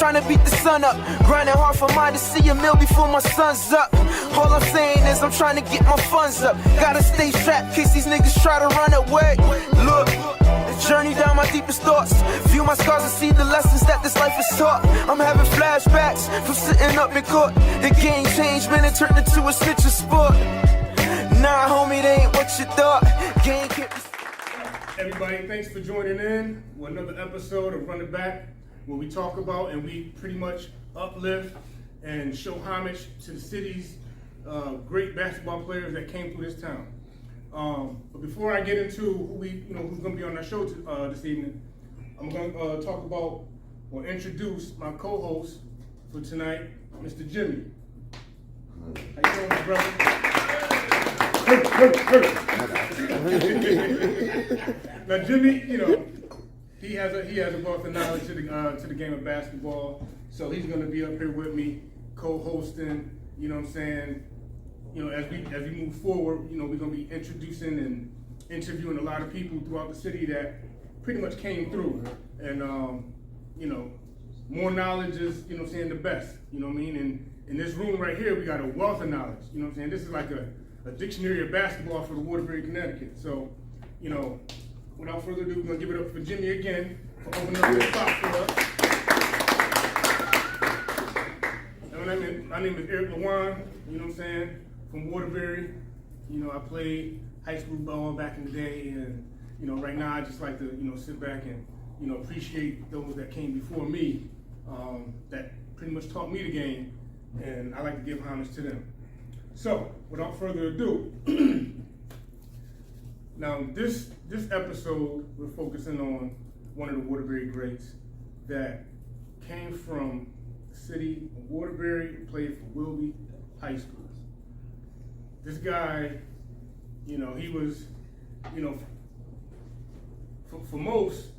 trying to beat the sun up. Grinding hard for mine to see a meal before my sun's up. All I'm saying is I'm trying to get my funds up. Gotta stay strapped in case these niggas try to run away. Look, the journey down my deepest thoughts. View my scars and see the lessons that this life has taught. I'm having flashbacks from sitting up in court. The game changed, man, it turned into a snitching sport. Nah, homie, they ain't what you thought. Game can't be... Everybody, thanks for joining in with another episode of Run It Back, where we talk about and we pretty much uplift and show homage to the city's great basketball players that came through this town. But before I get into who's going to be on our show this evening, I'm going to talk about or introduce my co-host for tonight, Mr. Jimmy. How you doing, my brother? Now, Jimmy, he has a wealth of knowledge to the game of basketball, so he's going to be up here with me, co-hosting. You know what I'm saying? As we move forward, we're going to be introducing and interviewing a lot of people throughout the city that pretty much came through, and more knowledge is the best. You know what I mean? And in this room right here, we got a wealth of knowledge. You know what I'm saying? This is like a dictionary of basketball for the Waterbury, Connecticut. So, without further ado, we're going to give it up for Jimmy again for opening up the spot for us. My name is Eric Lawan, you know what I'm saying, from Waterbury. I played high school ball back in the day, and, right now I just like to, sit back and, appreciate those that came before me that pretty much taught me the game, and I like to give homage to them. So, without further ado, now this episode, we're focusing on one of the Waterbury greats that came from the city of Waterbury and played for Wilby High School. This guy, he was, for most,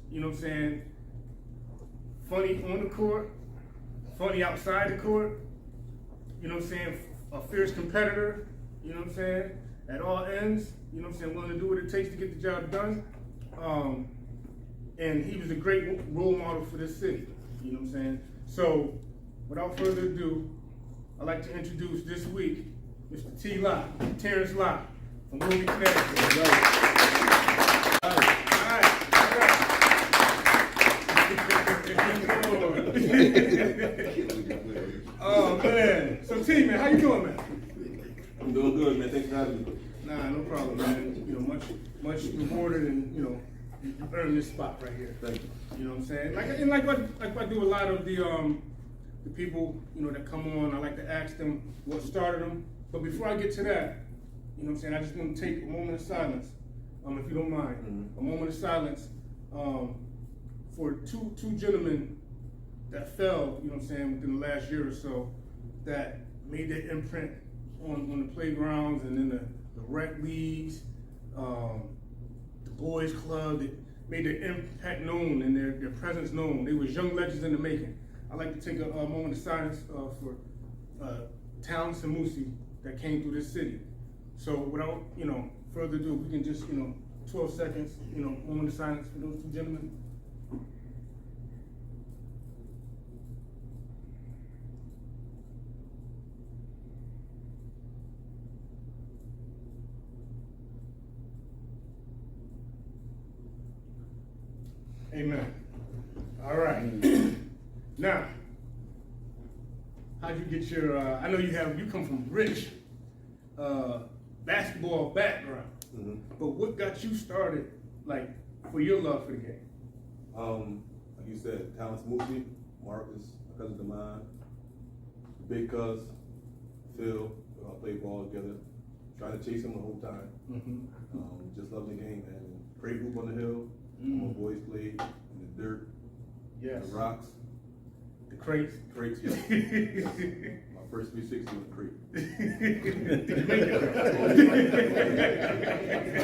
funny on the court, funny outside the court, a fierce competitor, at all ends, willing to do what it takes to get the job done. And he was a great role model for this city, So, without further ado, I'd like to introduce this week, Mr. Lott, Terence Lott, from Wilby, Connecticut. All right. Oh man, so T, man, how you doing, man? I'm doing good, man. Thanks for having me. Nah, no problem, man. Much rewarded, and you earned this spot right here. Thank you. You know what I'm saying? Like I do a lot of the people that come on. I like to ask them what started them. But before I get to that, I just want to take a moment of silence, if you don't mind, a moment of silence for two gentlemen that fell, within the last year or so, that made their imprint on the playgrounds and in the rec leagues, the boys club, that made their impact known and their presence known. They was young legends in the making. I'd like to take a moment of silence for Terence and Musi that came through this city. So without further ado, we can just 12 seconds, moment of silence for those two gentlemen. Amen. All right. Now, how'd you get your? I know you come from rich basketball background, but what got you started, for your love for the game? Like you said, Terence, Musi, Marcus, a cousin of mine, big cuz, Phil, we all played ball together, trying to chase him the whole time. Just loving the game, man. Great hoop on the hill. My boys played in the dirt, yes, the rocks, the crates. Yeah. My first 360 was a crate. The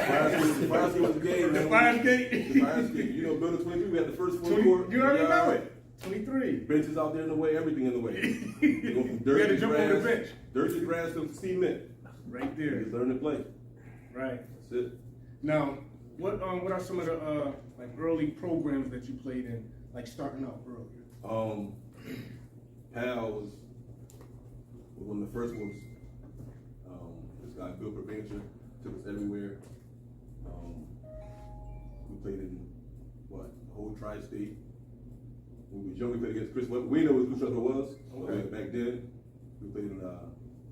fire escape was the game, man. The fire escape? The fire escape. Building 23, we had the first full court. You already know it. 23. Benches out there in the way, everything in the way. You go from dirt to jump on the bench. Dirt to grass to cement. Right there. Just learn to play. Right. That's it. Now, what are some of the early programs that you played in, starting out earlier? PAL was one of the first ones. This guy, Bill Prevention, took us everywhere. We played in, the whole tri-state. When we was young, we played against Chris. We know what Chris Russell was. Okay. Back then, we played in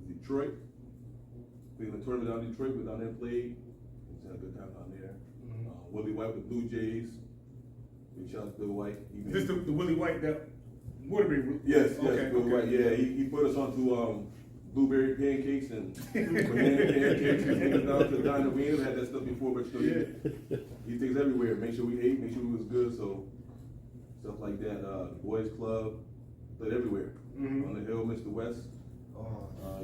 Detroit. Played in a tournament down in Detroit. We went down there and played. We had a good time down there. Willie White with the Blue Jays. We shout out to Bill White. Is this the Willie White that Waterbury? Yes, Okay, Bill okay. White. Yeah, he put us onto blueberry pancakes and banana pancakes. He took us down to the diner. We ain't had that stuff before, but he takes everywhere. Make sure we ate, make sure we was good. So stuff like that. The boys club, played everywhere. On the hill, Mr. West.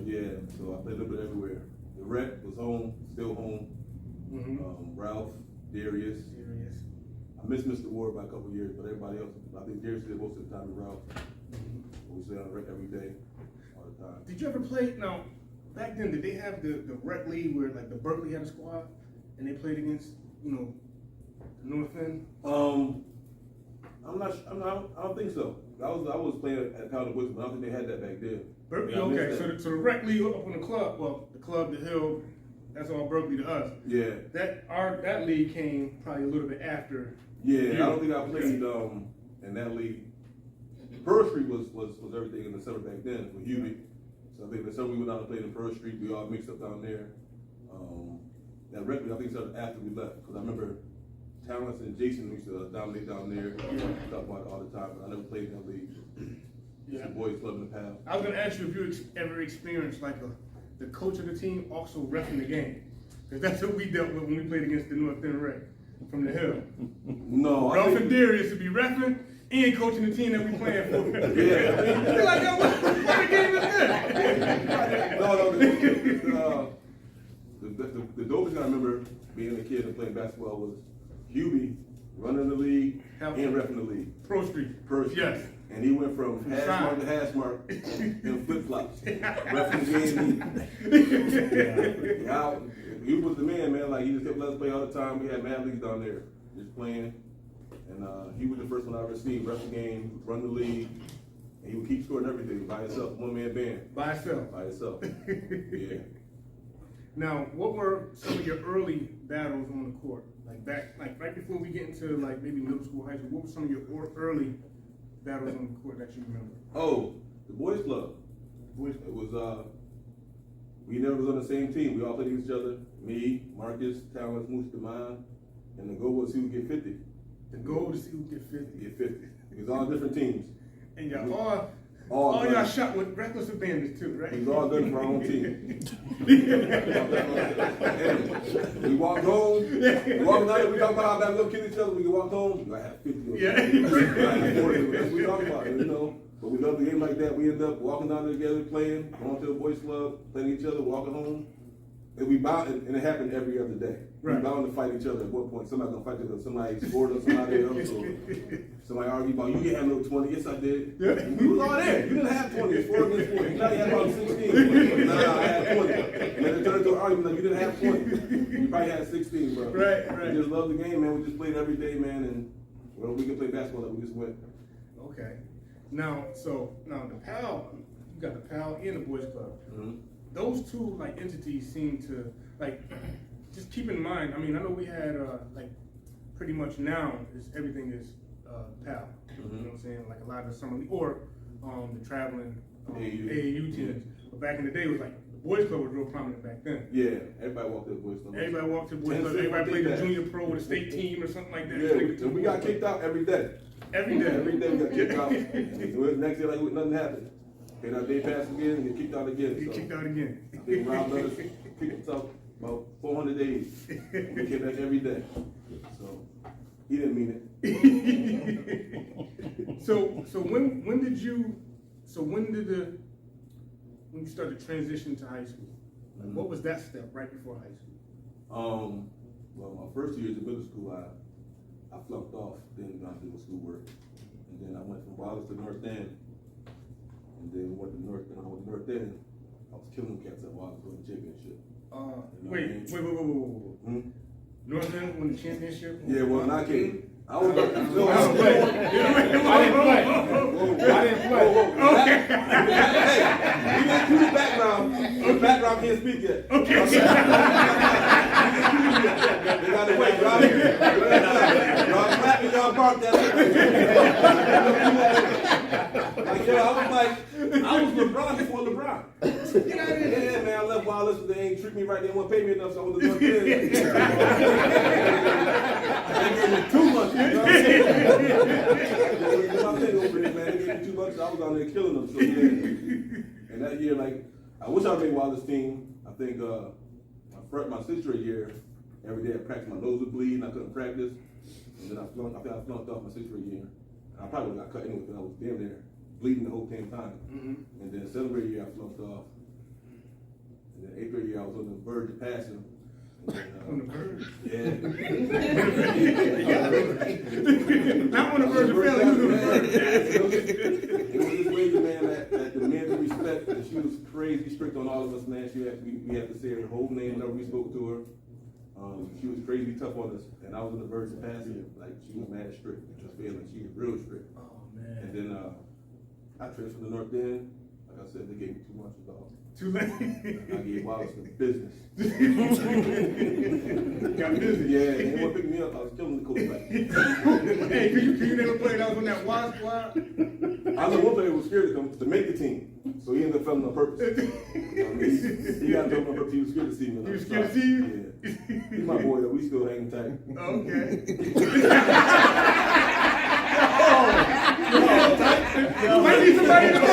Yeah, so I played a little bit everywhere. The rec was home, still home. Ralph, Darius. I missed Mr. Ward by a couple of years, but everybody else, I think Darius did most of the time with Ralph. We stay on the rec every day, all the time. Did you ever play, now, back then, did they have the rec league where like the Berkeley had a squad and they played against, the North End? I don't think so. I was playing at Powder Woods, but I don't think they had that back then. Berkeley, Yeah, I missed okay, that. so the rec league up on the club, the Hill, that's all Berkeley to us. Yeah. That league came probably a little bit after. Yeah, I don't think I played in that league. Pearl Street was everything in the summer back then with Hubie. So I think the summer we went out and played in Pearl Street, we all mixed up down there. That rec league I think started after we left, because I remember Terence and Jason used to dominate down there. Talk about it all the time, but I never played in that league. Yeah. The boys club in the PAL. I was gonna ask you if you ever experienced like the coach of the team also reffing the game, because that's what we dealt with when we played against the North End Rec from the Hill. No, Ralph and Darius to be reffing and coaching the team that we playing for. Yeah. You're like, yo, what kind of game is this? No, the dopest I remember being a kid and playing basketball was Hubie running the league and reffing the league. Pro Street. Yes. And he went from hash mark to hash mark in flip flops. Reffing the game. He was the man. Like he just kept letting us play all the time. We had mad leagues down there, just playing. And he was the first one I ever seen ref the game, run the league, and he would keep scoring everything by himself, one man band. By itself. By himself. Yeah. Now, what were some of your early battles on the court? Like right before we get into like maybe middle school, high school, what were some of your early battles on the court that you remember? Oh, the boys club. It was we never was on the same team. We all played against each other. Me, Marcus, Terence, Moose, Demond, and the goal was who would get 50. The goal is who would get 50. Get 50. It was all different teams. And y'all all y'all shot with reckless abandons too, right? It was all done for our own team. We walked home. We walked out. We talk about how bad we gonna kill each other. We can walk home. I have 50. Yeah. That's what we talk about, But we love the game like that. We end up walking down there together, playing, going to the boys club, playing each other, walking home. And we bound, and it happened every other day. Right. We bound to fight each other. At what point, somebody gonna fight each other. Somebody scored on somebody else, or somebody argued about you didn't have no 20. Yes, I did. Yeah. We was all there. You didn't have 20. It's 4 against 4. You thought you had about 16. Nah, I had 20. And then it turned into an argument like you didn't have 20. You probably had 16, bro. Right. We just loved the game, man. We just played every day, man, and well, we could play basketball. We just went. Okay. Now the PAL, you got the PAL and the boys club. Mm-hmm. Those two like entities seem to like. Just keep in mind. I mean, I know we had like pretty much now is everything is PAL. You know what I'm saying? Like a lot of the summer league or the traveling AAU teams. But back in the day, it was like the boys club was real prominent back then. Yeah, everybody walked to the boys club. Everybody walked to the boys club. Everybody played the junior pro with a state team or something like that. Yeah, and we got kicked out every day. Every day. Every day we got kicked out. Next day, like nothing happened. And our day passed again and get kicked out again. Get kicked out again. I think Rob let us kick us out about 400 days. We came back every day. So he didn't mean it. So when did you start to transition to high school? Like, what was that step right before high school? Well, my first 2 years of middle school, I flunked off, didn't not do schoolwork. And then I went from Wallace to North End. And then went to North End. I went to North End. I was killing cats at Wallace doing the championship. Wait. North End won the championship. Yeah, well, I came. I was. I didn't play. Hey, you the background. The background can't speak yet. Okay. They got to wait. Y'all clapping, y'all bark that. Like, yo, I was LeBron before LeBron. Yeah, man, I left Wallace. They ain't treat me right. They won't pay me enough, so I was the North End. They gave me too much. You know what I'm saying? My thing over there, man. They gave me too much. So I was on there killing them. So yeah. And that year, like, I wish I made Wallace team. I think my 6th grade year, every day I practiced, my nose would bleed and I couldn't practice. And then I flunked off my 6th grade year. I probably got cut anyway because I was damn near bleeding the whole damn time. And then 7th grade year I flunked off. And then 8th grade year I was on the verge of passing. On the verge? Yeah. Not on the verge of failing, you was on the verge. It was this lady, man, that demanded respect, and she was crazy strict on all of us, man. We had to say her whole name whenever we spoke to her. She was crazy tough on us, and I was on the verge of passing. Like, she was mad strict. She was failing. She was real strict. Oh, man. And then I transferred from the North End. Like I said, they gave me too much, dog. Too late. I gave Wallace the business. Got busy. Yeah, they didn't want to pick me up. I was killing the coach back. Hey, could you never play that on that wild squad? I know one player was scared to make the team, so he ended up failing on purpose. He got to on purpose. He was scared to see me. He was scared to see you? Yeah. He's my boy, though. We still hanging tight. Okay. Might need somebody in the back.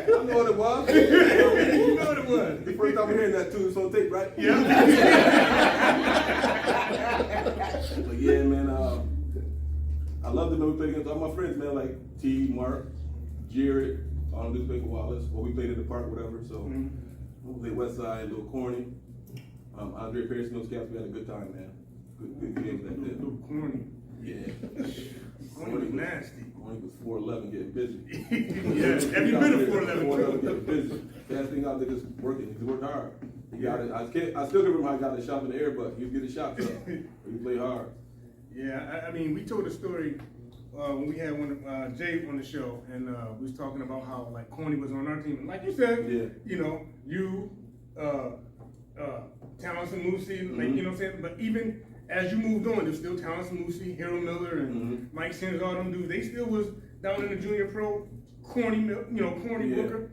I know what it was. You know what it was. The first time I'm hearing that too, it's on tape, right? Yeah. But yeah, man, I love the way we played against all my friends, man, like T, Mark, Jared, all them dudes played for Wallace. Well, we played in the park, whatever, so we played West Side, a little corny. Andre Pierce and those cats, we had a good time, man. Good games back then. Little corny. Yeah. Corny was nasty. Corny was 4'11", getting busy. Yeah, every bit of 4'11". 4'11", getting busy. Last thing out there just working. He worked hard. He got it. I still can remember how he got the shot in the air, but he was getting shots up. He played hard. Yeah, I mean, we told a story when we had Jay on the show, and we was talking about how like corny was on our team, and like you said, you know, you, Terence and Moosey, like you know what I'm saying. But even as you moved on, there's still Terence and Moosey, Hero Miller, and Mike Sanders, all them dudes. They still was down in the junior pro, corny Booker.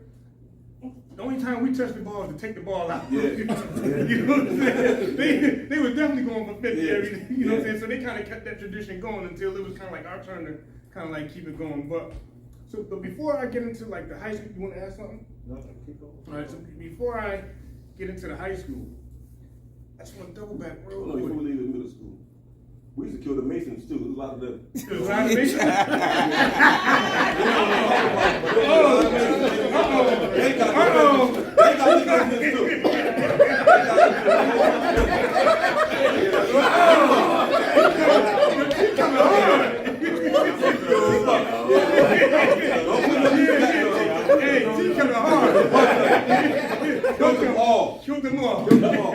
The only time we touched the ball is to take the ball out. Yeah. You know what I'm saying? They were definitely going for 50 every, you know what I'm saying? So they kind of kept that tradition going until it was kind of like our turn to kind of like keep it going. But before I get into like the high school, you want to ask something? No, keep going. All right, so before I get into the high school, I just want to double back real No, before we quick. leave the middle school, we used to kill the Masons too. There's a lot of them. There's a lot of Masons? They got this too. Hey, he coming hard. Killed them all. Killed them all. Killed them all.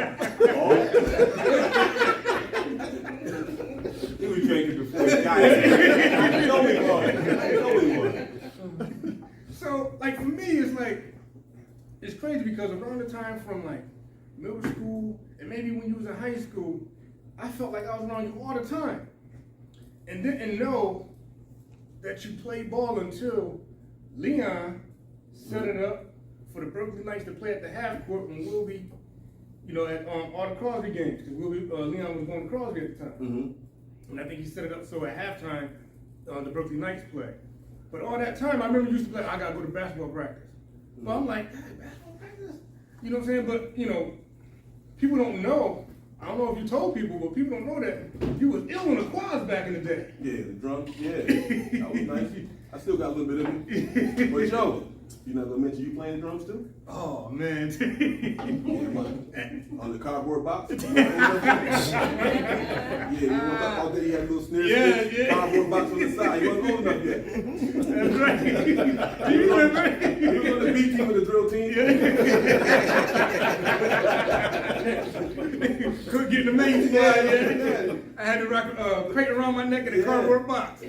He was drinking before he died. Show me one. So, like for me, it's like, it's crazy because around the time from like middle school and maybe when you was in high school, I felt like I was around you all the time. And didn't know that you played ball until Leon set it up for the Berkeley Knights to play at the half court when we'll be, you know, at all the Crosby games, because Leon was going to Crosby at the time. And I think he set it up so at halftime, the Berkeley Knights play. But all that time, I remember you used to play, I got to go to basketball practice. But I'm like, basketball practice? You know what I'm saying? But, you know, people don't know. I don't know if you told people, but people don't know that you was ill on the quads back in the day. Yeah, the drums, yeah. That was nice. I still got a little bit of it. But yo, You're not gonna mention you playing the drums too? Oh man. Yeah, but on the cardboard box. Yeah, you want to talk all day? You had a little snare, Yeah. cardboard box on the side. You wasn't old enough yet. That's right. You was on the B team with the drill team. Couldn't get in the main squad. Yeah. I had to rock a crate around my neck and a cardboard box.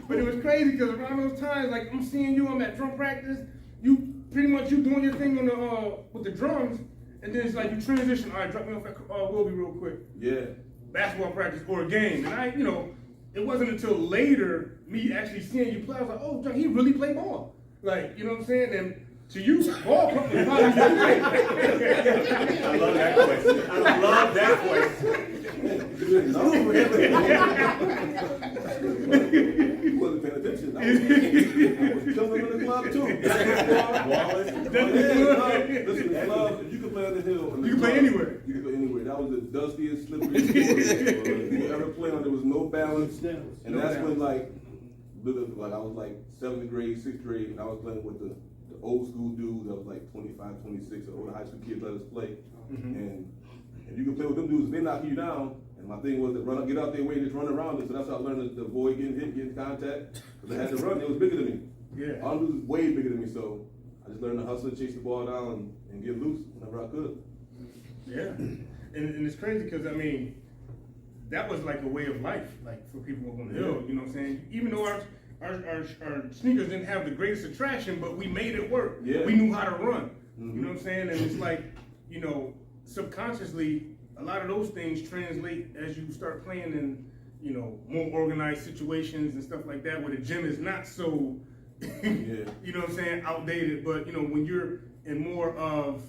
But it was crazy because around those times, like I'm seeing you, I'm at drum practice. You pretty much you doing your thing on the with the drums, and then it's like you transition. All right, drop me off at Wilby real quick. Yeah. Basketball practice or a game, and it wasn't until later me actually seeing you play. I was like, oh, John, he really play ball. Like, you know what I'm saying? And to you, ball was probably your thing. I love that question. I love that question. You wasn't paying attention. I was jumping in the club too. Wallace. Listen, the club, if you can play on the hill. You can play anywhere. You can play anywhere. That was the dustiest, slippery sport you ever played on. There was no balance. And that's when, like I was like 7th grade, 6th grade, and I was playing with the old school dudes that was like 25, 26, or older high school kids let us play. And if you can play with them dudes, they knock you down. And my thing was to run up, get out their way, and just run around them. So that's how I learned to avoid getting hit, getting contact. Because I had to run, it was bigger than me. Yeah. All them dudes was way bigger than me, so I just learned to hustle, chase the ball down, and get loose whenever I could. Yeah, and it's crazy because I mean, that was like a way of life, like for people up on the hill. You know what I'm saying? Even though our sneakers didn't have the greatest attraction, but we made it work. Yeah. We knew how to run. You know what I'm saying? And it's like, subconsciously, a lot of those things translate as you start playing in, more organized situations and stuff like that, where the gym is not so, you know what I'm saying, outdated. But when you're in more of,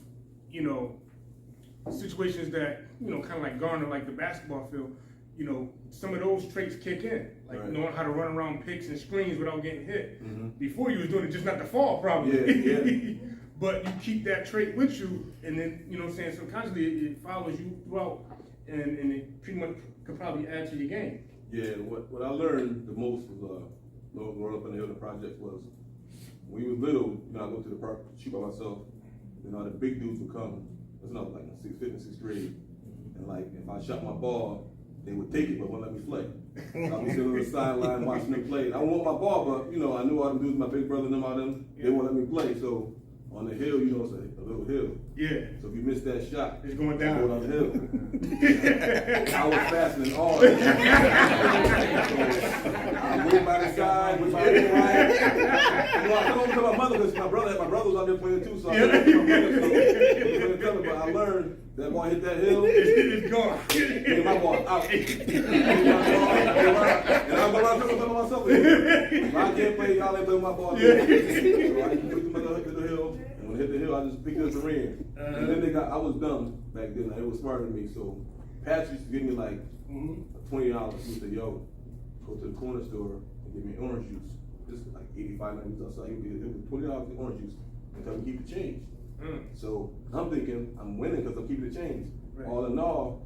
situations that kind of like Garner, like the basketball field, some of those traits kick in, like knowing how to run around picks and screens without getting hit. Before you was doing it just not to fall, probably. But you keep that trait with you, and then subconsciously it follows you throughout, and it pretty much could probably add to your game. Yeah, what I learned the most was growing up in the Hilton Project was when we was little, I go to the park, shoot by myself, the big dudes would come. It's not like in 5th and 6th grade, and like if I shot my ball, they would take it but wouldn't let me play. So I'd be sitting on the sideline watching them play. I don't want my ball, but I knew all them dudes, my big brother and them, all them, they wouldn't let me play. So on the hill, it's a little hill. Yeah. So if you miss that shot, it's going down. Go down the hill. I was faster than all. So I went by the side, went by the right. I come home to my mother because my brother was out there playing too. So I but I learned that ball hit that hill, it's gone. And my ball out. And I'm going to play myself. If I can't play, y'all ain't play with my ball. So I just put the hook to the hill. And when it hit the hill, I just picked it up and ran. And then I was dumb back then. It was smarter than me. So Pat used to give me like $20. He said, yo, go to the corner store and give me orange juice. This is like 85, 90 outside. It was $20 for orange juice. And tell me keep the change. So I'm thinking I'm winning because I'm keeping the change. Right. All in all,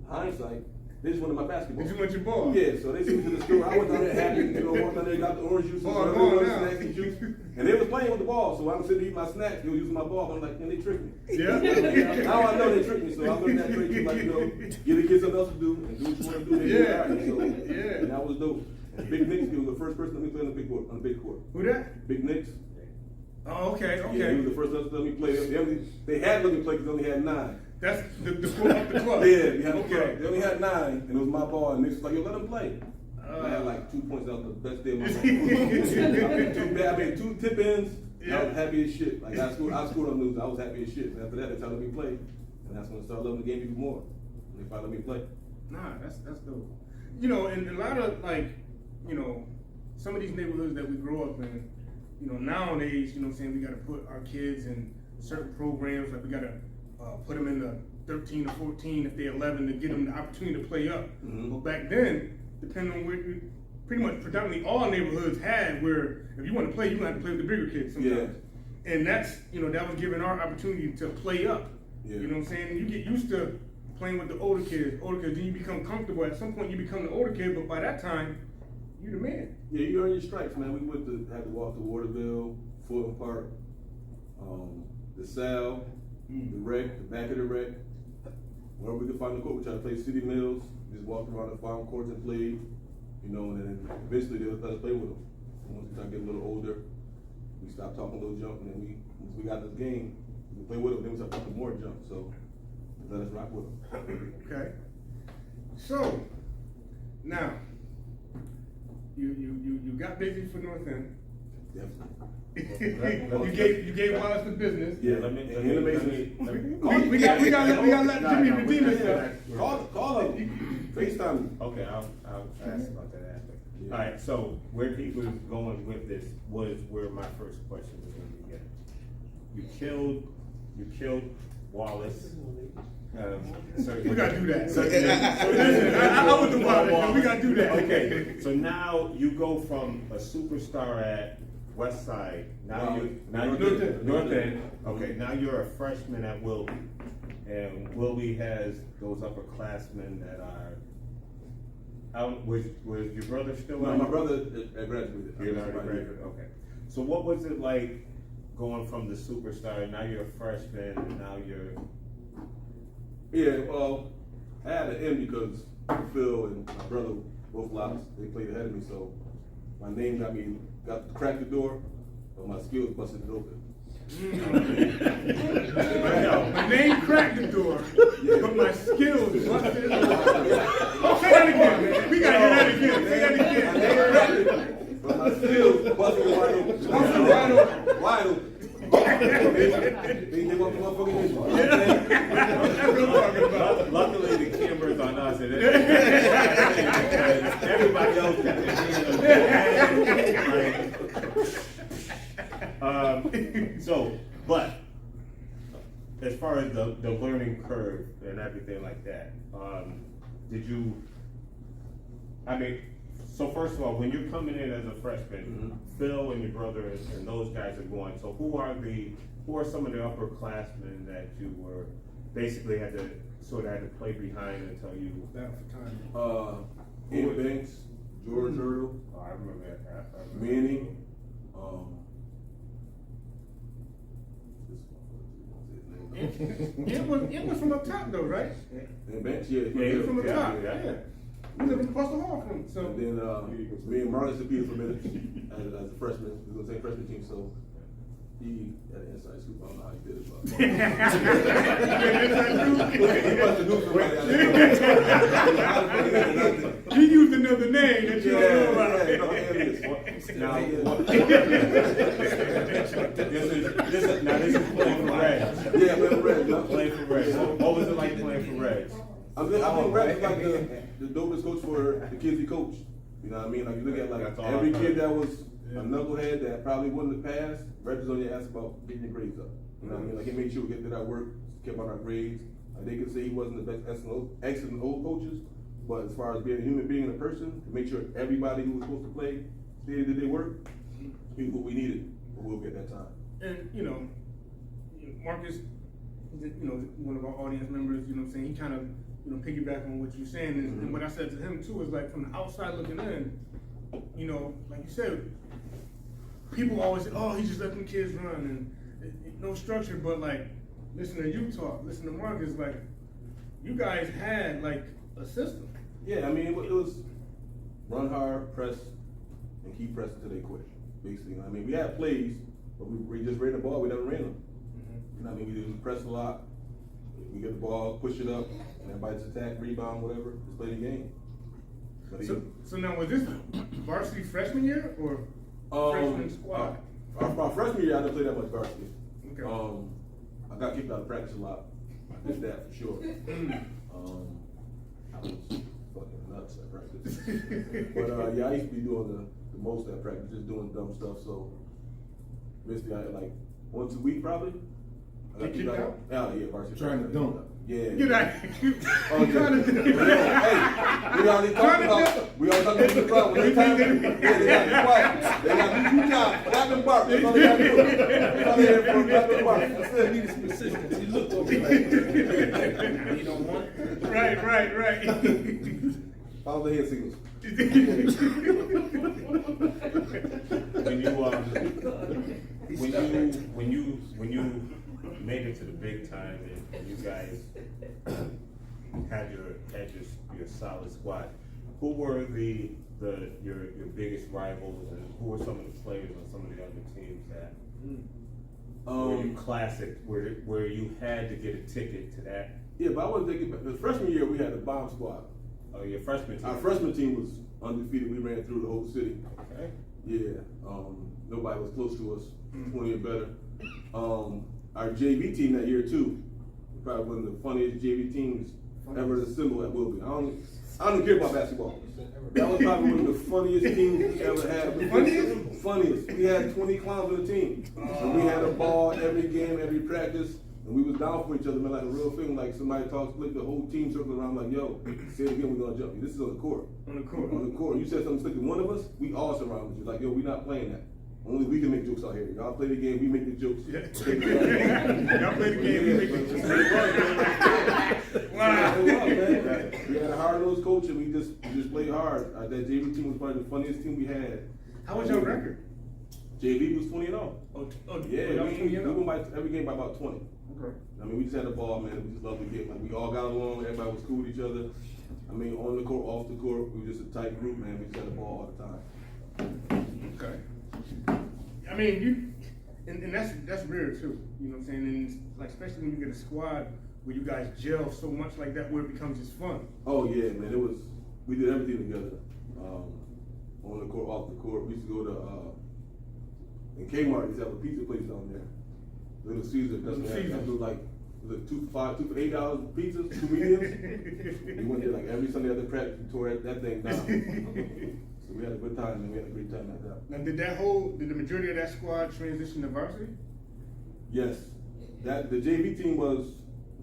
hindsight, they just wanted my basketball. They just want your ball. Yeah, so they sent me to the store. I went down there happy, walked down there, got the orange juice, snacks and juice. And they was playing with the ball, so I'm sitting eating my snacks, they were using my ball. I'm like, man, they tricked me. Yeah. Now I know they tricked me, so I learned that trick too, like, give the kids something else to do and do what you want to do. They do it right. So, and that was dope. And Big Nick's, he was the first person to let me play on the big court. Who that? Big Nick's. Oh, okay. Yeah, he was the first person to let me play. They had let me play because they only had 9. That's the club up the club. Yeah, we had the club. They only had 9, and it was my ball, and Nick's was like, yo, let them play. I had like 2 points out the best day of my life. I made 2 tip ins. Yeah. I was happy as shit. Like I scored on news. I was happy as shit. And after that, they started let me play, and that's when I started loving the game even more. And they finally let me play. Nah, that's dope. And a lot of some of these neighborhoods that we grow up in, nowadays, we got to put our kids in certain programs. Like we got to put them in the 13 or 14 if they're 11 to give them the opportunity to play up. But back then, depending on where, pretty much predominantly all neighborhoods had where if you want to play, you have to play with the bigger kids sometimes. Yeah. And that's, that was giving our opportunity to play up. Yeah. You know what I'm saying? You get used to playing with the older kids, then you become comfortable. At some point, you become the older kid, but by that time, you're the man. Yeah, you earn your stripes, man. We had to walk to Waterville, Fulton Park, the Sal, the rec, the back of the rec. Wherever we could find the court, we try to play City Mills, just walked around the farm courts and played, you know, and then eventually they would let us play with them. And once we started getting a little older, we stopped talking a little junk, and then once we got this game, we play with them, then we started talking more junk, so let us rock with them. Okay. So, now, you got busy for North End. Definitely. you gave Wallace the business. Yeah, Let me- We gotta let Jimmy redeem himself. Call him. FaceTime. Okay, I'll ask about that aspect. Yeah. All right, so where he was going with this was where my first question was going to begin. You killed Wallace. We gotta do that. So Listen, I was the Wallace. We gotta do that. Okay, so now you go from a superstar at West Side. Now you North End. Okay, now you're a freshman at Wilby, and Wilby has those upperclassmen that are. Was your brother still? No, my brother graduated. He had already graduated. Okay. So what was it like going from the superstar? Now you're a freshman, and now you're. Yeah, well, I had an M because Phil and my brother, both Lotts, they played ahead of me, so my name got to crack the door, but my skills busted it open. My name cracked the door, but my skills busted it open. Oh, say that again, man. We gotta hear that again. My name cracked it, but my skills busted it wide open. Wide open. They want motherfucking injury. That's what I'm talking about. Luckily, the camera's on us, and everybody else got their hands. But as far as the learning curve and everything like that, did you? I mean, so first of all, when you're coming in as a freshman, Phil and your brother and those guys are going. So who are some of the upperclassmen that you were basically had to play behind until you? That for time. Ian Banks, George Hurdle, Oh, I remember that. Manny, It was from up top though, right? and Banks, yeah. It was from up top, yeah. yeah. We lived across the hall from, so. And then me and Marcus would be for minutes as a freshman. We were the same freshman team, so he had an inside scoop. I don't know how he did it, but he must have knew somebody. He used another name that you don't know about. Now, this is playing for Reds. Yeah, playing for Reds. Playing for Reds. What was it like playing for Reds? I think Reds is like the dopest coach for the kids he coached. You know what I mean? Like you look at like That's all every I've kid heard. that was a knucklehead that probably wouldn't have passed, Reds was on your ass about getting your grades up. You know what I mean? Like he made sure we get to that work, kept on our grades. They could say he wasn't the best excellent old coaches, but as far as being a human being and a person, to make sure everybody who was supposed to play did their work, he was what we needed, but we'll get that time. And, Marcus, one of our audience members, you know what I'm saying, he kind of, piggyback on what you're saying. And what I said to him too is like, from the outside looking in, like you said, people always say, oh, he just let them kids run and no structure, but like, listen to you talk, listen to Marcus, like, you guys had like a system. Yeah, I mean, it was run hard, press, and keep pressing until they quit. Basically, I mean, we had plays, but we just ran the ball. We never ran them. You know what I mean? We just press a lot. We get the ball, push it up, and everybody's attack, rebound, whatever. Just play the game. But So now, was this varsity freshman year or freshman squad? Our freshman year, I didn't play that much varsity. Okay. I got kicked out of practice a lot. I did that for sure. I was fucking nuts at practice. But yeah, I used to be doing the most at practice, just doing dumb stuff. So basically, I like once a week probably. I got kicked out? Yeah, varsity. Trying to dunk. Yeah. Get out. Oh, yeah. Trying to do Hey, we already talked about the problem. When they got to be quiet. They got to do two jobs. Clap and bark. That's all they got to do. That's all they here for. Clap and bark. That's it. Needed some assistance. He looked over like, you don't want it? Right. Follow the hand signals. when you made it to the big time and you guys had your solid squad, who were your biggest rivals, and who were some of the players on some of the other teams that were you classic, where you had to get a ticket to that? Yeah, but I want to take it back. The freshman year we had a bomb squad. Oh, your freshman team. Our freshman team was undefeated. We ran through the whole city. Okay. Yeah, nobody was close to us, 20 or better. Our JV team that year too, probably one of the funniest JV teams ever assembled at Wilby. I don't care about basketball. That was probably one of the funniest teams we ever had. Funniest. We had 20 clowns on the team. And we had a ball every game, every practice. And we was down for each other, man, like a real thing. Like somebody talks slick, the whole team circling around like, yo, say it again, we're gonna jump you. This is on the court. On the court. On the court. You said something slick to one of us, we all surrounded you. Like, yo, we not playing that. Only we can make jokes out here. Y'all play the game, we make the jokes. Y'all play the game, we make the jokes. Wow. We had a hard-nosed coach and we just played hard. That JV team was probably the funniest team we had. How was your record? JV was 20-0. Yeah, y'all we 20-0? won by every game by about 20. Okay. I mean, we just had the ball, man. We just loved the game. Like, we all got along. Everybody was cool with each other. I mean, on the court, off the court, we were just a tight group, man. We just had the ball all the time. Okay. I mean, and that's rare too. You know what I'm saying? And like, especially when you get a squad where you guys gel so much like that, where it becomes just fun. Oh yeah, man. We did everything together. On the court, off the court. We used to go to in Kmart. We used to have a pizza place down there. Little Caesar. That was like $2 for $8 pizzas, 2 mediums. We went there like every Sunday after practice. We tore that thing down. So we had a good time, and we had a great time like that. Now, did the majority of that squad transition to varsity? Yes. The JV team was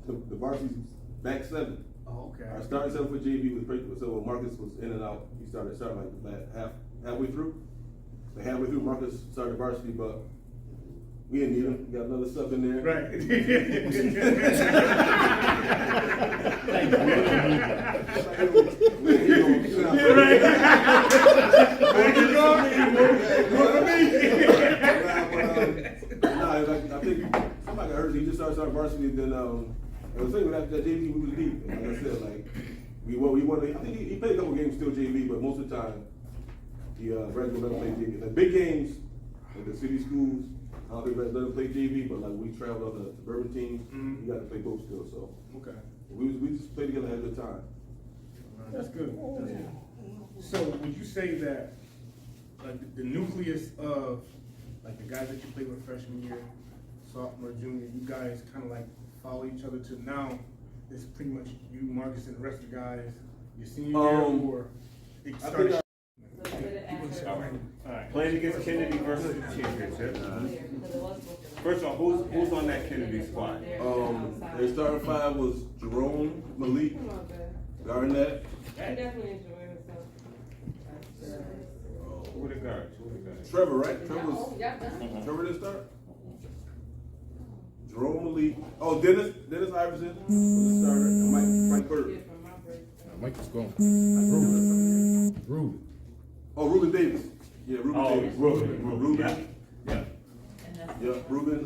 the varsity's back seven. Oh, okay. Our starting seven for JV was pretty, so when Marcus was in and out, he started like the halfway through. So halfway through, Marcus started varsity, but we didn't need him. We got another sub in there. Right. I think somebody got hurt. He just started varsity, and then I was saying that JV we was deep. And like I said, like we won. I think he played a couple games still JV, but most of the time he Reds will let him play JV. The big games, like the city schools, I don't think Reds let him play JV, but like we traveled on the suburban teams, he got to play both still. So Okay. we just played together, had a good time. That's good. That's good. So would you say that like the nucleus of like the guys that you played with freshman year, sophomore, junior, you guys kind of like follow each other to now? It's pretty much you, Marcus, and the rest of the guys your senior year, or it started? Alright. Playing against Kennedy versus the championship. First of all, who's on that Kennedy squad? Their starting five was Jerome, Malik, Garnett. I definitely enjoy myself. Who were the guards? Trevor, right? Trevor Yeah. Trevor didn't start? Jerome Malik. Oh, Dennis Iverson was the starter. And Mike Bird. Mike was gone. Ruben. Oh, Ruben Davis. Yeah, Ruben Davis. Ruben. Yeah. Yeah, Ruben,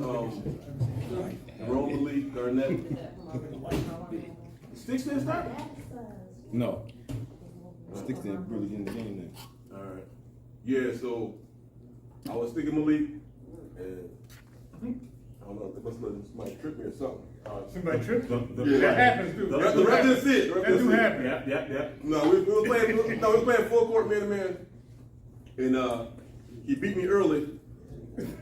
Jerome Malik, Garnett. Sticks didn't start? No. Sticks didn't really get in the game then. Alright. Yeah, so I was thinking Malik, and I don't know, they must have let somebody trip me or something. Somebody tripped? Yeah. That happens too. The ref didn't see it. That do happen. Yeah. No, we were playing full court man to man, and he beat me early.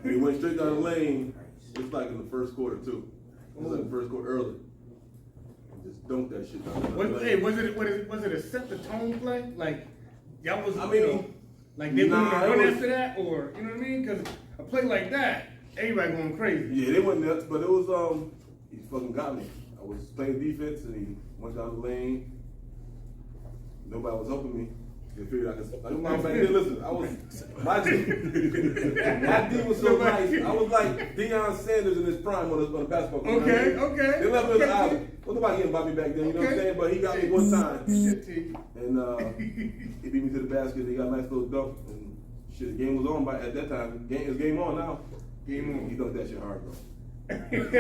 He went straight down the lane. It's like in the first quarter too. It was like the first quarter early. Just dunked that shit down the lane. Was it a set the tone play? Like y'all was, I mean, like they nah, wanted to run it was- after that, or you know what I mean? Because a play like that, everybody going crazy. Yeah, they went nuts, but it was he fucking got me. I was playing defense and he went down the lane. Nobody was helping me. They figured I could. Back then, listen, I was my D was so nice. I was like Deion Sanders in his prime on the basketball court. Okay, You know what I mean? okay. They left me on the Okay. island. Well, nobody getting by me back then, you know what I'm Okay. saying? But he got me one time, Shit, T. and he beat me to the basket. He got a nice little dunk, and shit, the game was on. By at that time, it's game on now. Game on. He dunk that shit hard, bro. He dunk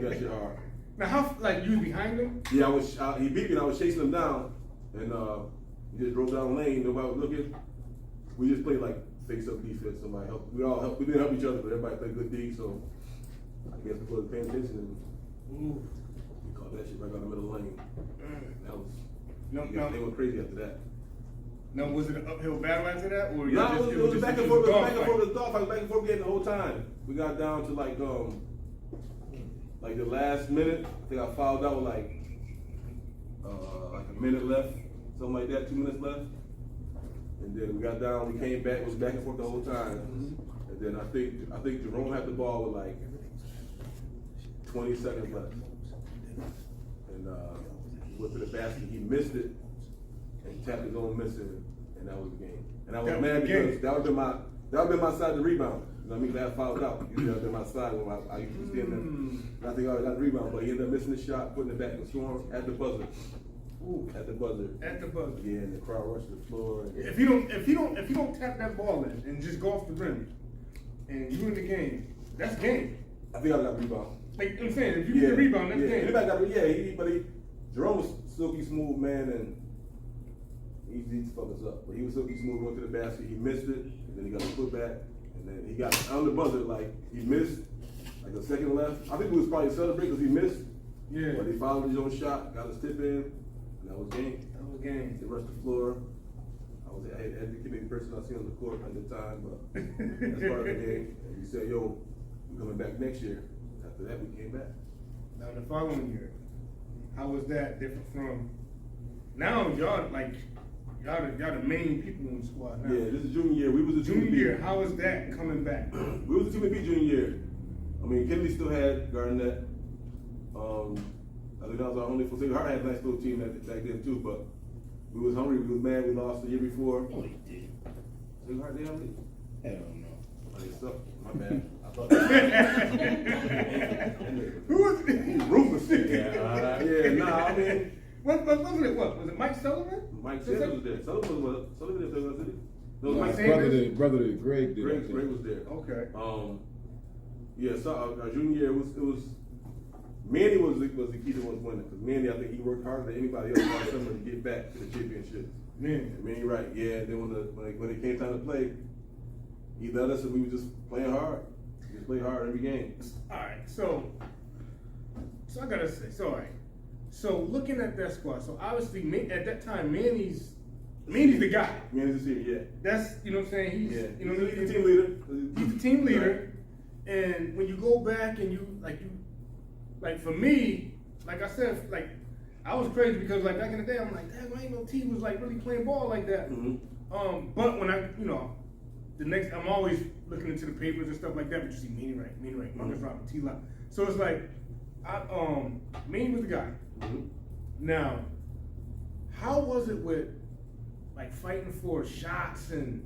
that shit hard. Now, how, like, you was behind him? Yeah, he beat me and I was chasing him down, and he just drove down the lane, nobody was looking. We just played like face-up defense, somebody helped. We didn't help each other, but everybody played good D, so I guess we wasn't paying attention, and we caught that shit right down the middle of the lane. That was, they went crazy after that. Now, was it an uphill battle after that, or No, it was back and forth, back and forth game the whole time. We got down to like the last minute. I think I fouled out with like a minute left, something like that, 2 minutes left. And then we got down, we came back, it was back and forth the whole time. And then I think Jerome had the ball with like 20 seconds left. And he went to the basket, he missed it, and tapped his own missing, and that was the game. And I was mad because that would have been my side to rebound. You know what I mean? That fouled out. Usually that would have been my side when I used to stand there. And I think I got the rebound, but he ended up missing the shot, putting it back and scoring at the buzzer. Ooh, at the buzzer. At the buzzer. Yeah, and the crowd rushed the floor. If you don't tap that ball in and just go off the rim, and you in the game, that's game. I think I got a rebound. Like I'm saying, if you get the rebound, that's game. Anybody got Jerome was silky smooth, man, and he to fuck us up. But he was silky smooth, went to the basket, he missed it, and then he got a putback, and then he got on the buzzer, like he missed, like a second left. I think he was probably celebrating because he missed. Yeah. But he fouled his own shot, got his tip in, and that was game. That was game. They rushed the floor. I had to keep the person I see on the court at the time, but that's part of the game. And we said, yo, we're coming back next year. After that, we came back. Now the following year, how was that different from now? Y'all the main people in the squad now. Yeah, this is junior year. We was a Junior year, how was that coming back? We was a team B junior year. I mean, Kennedy still had Garnett. I think that was our only full Hart had a nice little team back then too, but we was hungry, we was mad, we lost the year before. Oh, he did. Sig Hart, they hungry? Hell no. They suck. My bad. I thought Who was it? He's ruthless. Yeah, I mean. What wasn't it? What was it? Mike Sullivan? Mike Sanders was there. Sullivan was there. No, Mike Mike Sanders? Brother to Greg did. Greg was there. Okay. Yeah, so our junior year it was Manny was the key to us winning because Manny, I think he worked harder than anybody else all summer to get back to the championship. Manny, right? Yeah. And then when it came time to play, he let us and we were just playing hard. We just played hard every game. All right. So I gotta say, So looking at that squad, so obviously at that time Manny's the guy. Manny's here, yeah. That's you know what I'm saying. He's you know he's the team leader. He's the team leader. Right. And when you go back and you for me, like I said, like I was crazy because like back in the day I'm like, damn, I ain't no team was like really playing ball like that. Mm-hmm. But when I'm always looking into the papers and stuff like that, but you see Manny right, Marcus Robin, T Lott. So it's like Manny was the guy. Mm-hmm. Now, how was it with like fighting for shots and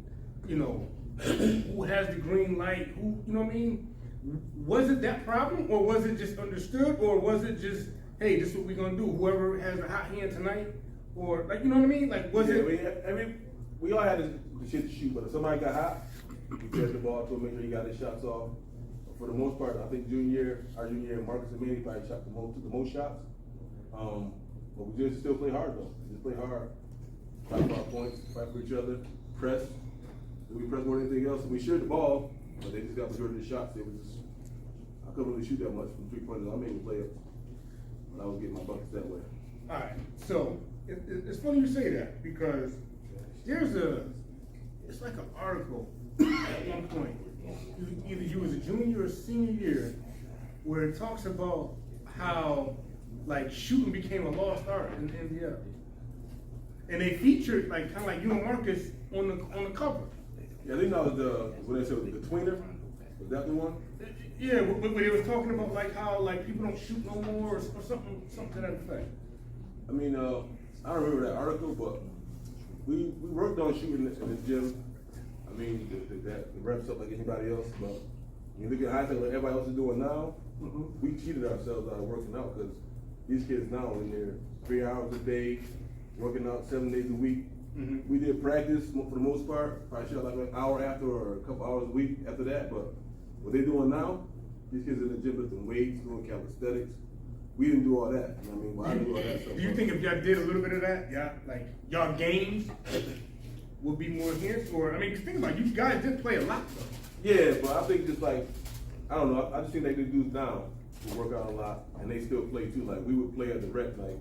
who has the green light? Who you know what I mean? Was it that problem, or was it just understood, or was it just hey, this is what we're gonna do? Whoever has the hot hand tonight, or like you know what I mean? Like was it? We all had the shit to shoot, but if somebody got hot, we passed the ball to him, make sure he got his shots off. For the most part, I think our junior year, Marcus and Manny probably took the most shots. But we just still play hard though. Just play hard, fight for our points, fight for each other, press. We press more than anything else. We shared the ball, but they just got majority of the shots. I couldn't really shoot that much from 3 pointers. I made the layups, but I was getting my buckets that way. All right, so it's funny you say that because it's like an article at one point. Either you was a junior or senior year, where it talks about how like shooting became a lost art in the NBL, and they featured like kind of like you and Marcus on the cover. Yeah, I think that was the tweener. Was that the one? Yeah, but they was talking about like how like people don't shoot no more or something to that effect. I mean, I don't remember that article, but we worked on shooting in the gym. I mean, the reps up like anybody else, but when you look at hindsight, what everybody else is doing now, we cheated ourselves out of working out because these kids now, when they're 3 hours a day, working out 7 days a week, We did practice for the most part, probably shot like an hour after or a couple hours a week after that, but what they're doing now, these kids in the gym lifting weights, doing calisthenics. We didn't do all that, you know what I mean? Well, I didn't do all that stuff. Do you think if y'all did a little bit of that, y'all games would be more enhanced? Or, I mean, 'cause think about it, you guys did play a lot though. Yeah, but I think just like, I don't know, I just think like the dudes now will work out a lot, and they still play too. Like, we would play at the rec, like,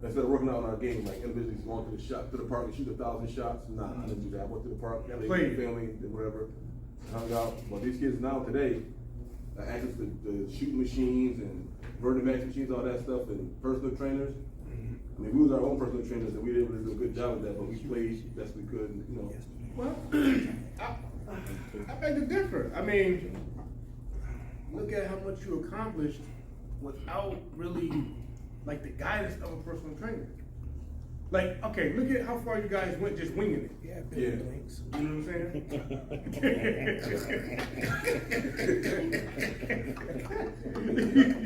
instead of working out on our game, like individuals going to the park and shoot 1,000 shots. Nah, I didn't do that. I went to the park, got Played. family, did whatever, hung out. But these kids now today, access to the shooting machines and Vertimax machines, all that stuff, and personal trainers. I mean, we was our own personal trainers, and we were able to do a good job with that. But we played best we could, and, you know. Well, I beg to differ. I mean, look at how much you accomplished without really, like, the guidance of a personal trainer. Like, okay, look at how far you guys went just winging it. Yeah. You know what I'm saying?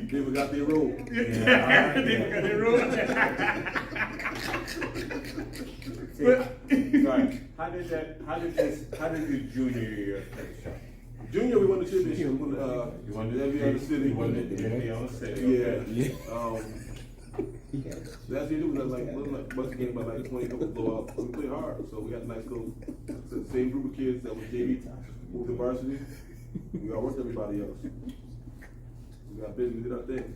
They forgot their role. Right. How did your junior year finish up? Junior, we won the championship. You won the every other city. You won the other city. Yeah. Last year it was like much game by like 20 couple blowouts. We played hard, so we got a nice little same group of kids that was JV, moved to varsity. We got worked everybody else. We got busy, we did our thing.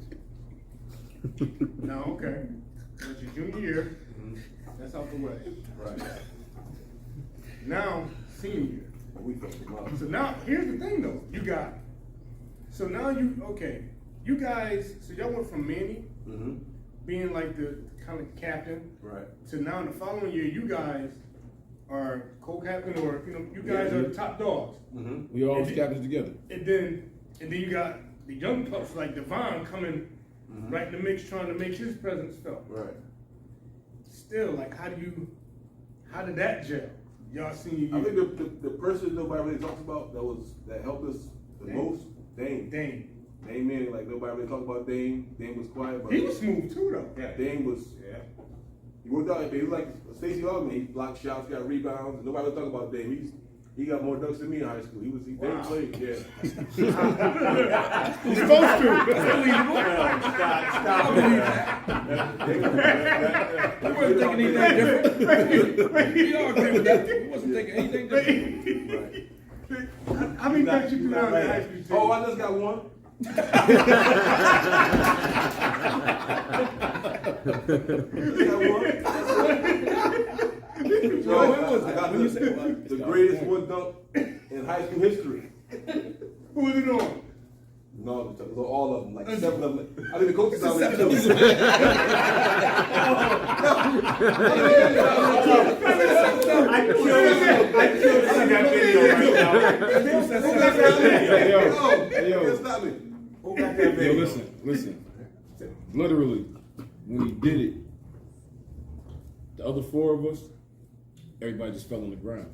No, okay. That's your junior year. That's out the way. Right. Now, senior year. We fucked them up. So now, here's the thing though. So now you guys, so y'all went from Manny being like the kind of captain. Right. So now in the following year, you guys are co-captain, or you guys are the top dogs. We all was captains together. And then you got the young pups like Devon coming right in the mix, trying to make his presence felt. Right. Still, like, how did that gel? Y'all senior year. I think the person nobody really talks about that helped us the most, Dame. Dame. Dame Manning, like nobody really talked about Dame. Dame was quiet, but He was smooth too though. yeah, Dame was. Yeah. He worked out. He was like Stacey Augman. He blocked shots, got rebounds. Nobody was talking about Dame. He got more dunks than me in high school. Dame played. Yeah. He's supposed to. I wasn't thinking anything different. We all agree with that. We wasn't thinking anything different. Right. How many dunks you threw down in high school? Oh, I just got one. Yo, when was that? I got When you say what? the greatest one dunk in high school history. Who was it on? No, it was all of them, like 7 of them. I think the coaches out there. I killed to see that video right now. Yo, stop me. Who got that video? Yo, listen. Literally, when we did it, the other 4 of us, everybody just fell on the ground.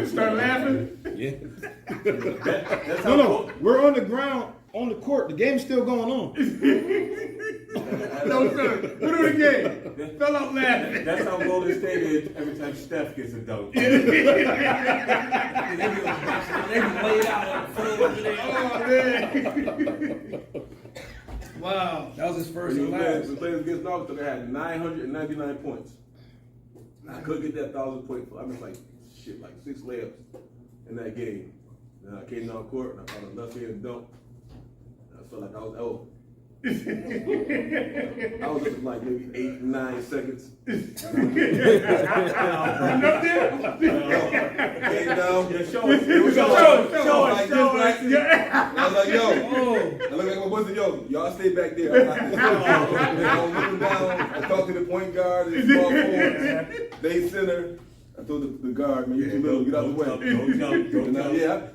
Start laughing. Yeah. That's No, we're on the ground, on the court. The game's still going on. No, sir. Put it again. Fell out laughing. That's how Golden State is every time Steph gets a dunk. They can lay it out on the floor. Oh, man. Wow. That was his first We and last. played against August, they had 999 points. I couldn't get that 1,000 point. I missed like 6 layups in that game. Then I came down court and I found a left-handed dunk. I felt like I was old. I was looking like maybe 8, 9 seconds. Came down. Yeah, show us. I was like, yo. I look like my boys said, yo, y'all stay back there. I'm looking down. I talked to the point guard, the small forward, they center. I told the guard, man, you too little, get out the way. Yeah,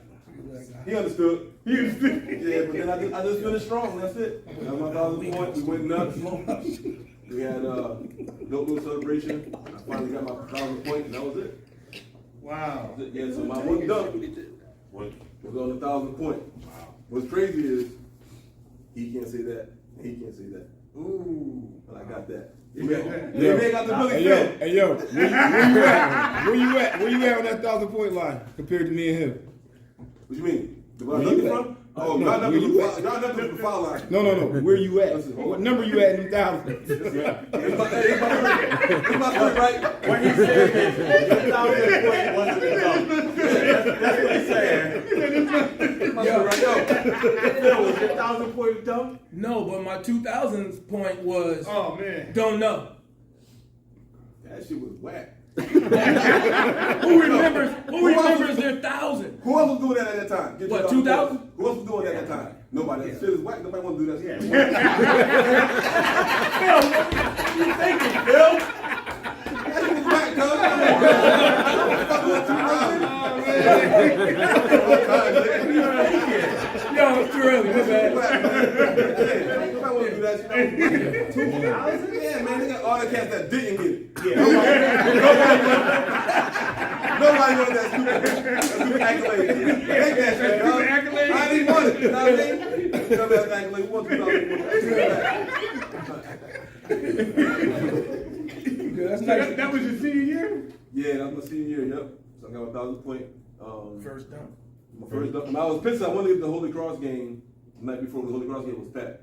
he understood. Yeah, but then I just finished strong. That's it. I got my 1,000 points. We went nuts. We had dope little celebration. I finally got my 1,000 points, and that was it. Wow. Yeah, so my one dunk was on 1,000 points. What's crazy is he can't say that. He can't say that. Ooh. But I got that. You got that. They got the Billy Hey, Phil. hey, yo, where you at? Where you at on that 1,000-point line compared to me and him? What you mean? Where I Where ducked you it at? from? Oh, No, y'all where never you at? took the foul line. No. Where you at? Listen. What number you at in them thousands? It's my first, right? What he's saying is, 1,000 point wasn't enough. That's what he's saying. My first, right? Yo. Phil, was your 1,000 point dumb? No, but my 2000s point was Oh man. don't know. That shit was whack. Who remembers their 1,000? Who else was doing that at that time? Get What, your 2000? Who else was doing that at that time? Nobody. That shit is whack. Nobody want to do that shit. Phil, what are you thinking, Phil? That shit was whack, cuz. Fucking with 2000. Yo, it's too early. My bad. Nobody want to do that shit. 2000? Yeah, man. They got all the cats that didn't get it. Yeah. Nobody wanted that stupid accolade. Take that shit, dog. Stupid accolade? I didn't want it. You know what I mean? Nobody has accolade. One, 2000. That's So nice. that was your senior year? Yeah, that was my senior year, yep. So I got my 1,000 point. First down. My first dunk. When I was pissed, I wanted to get the Holy Cross game the night before the Holy Cross game was packed.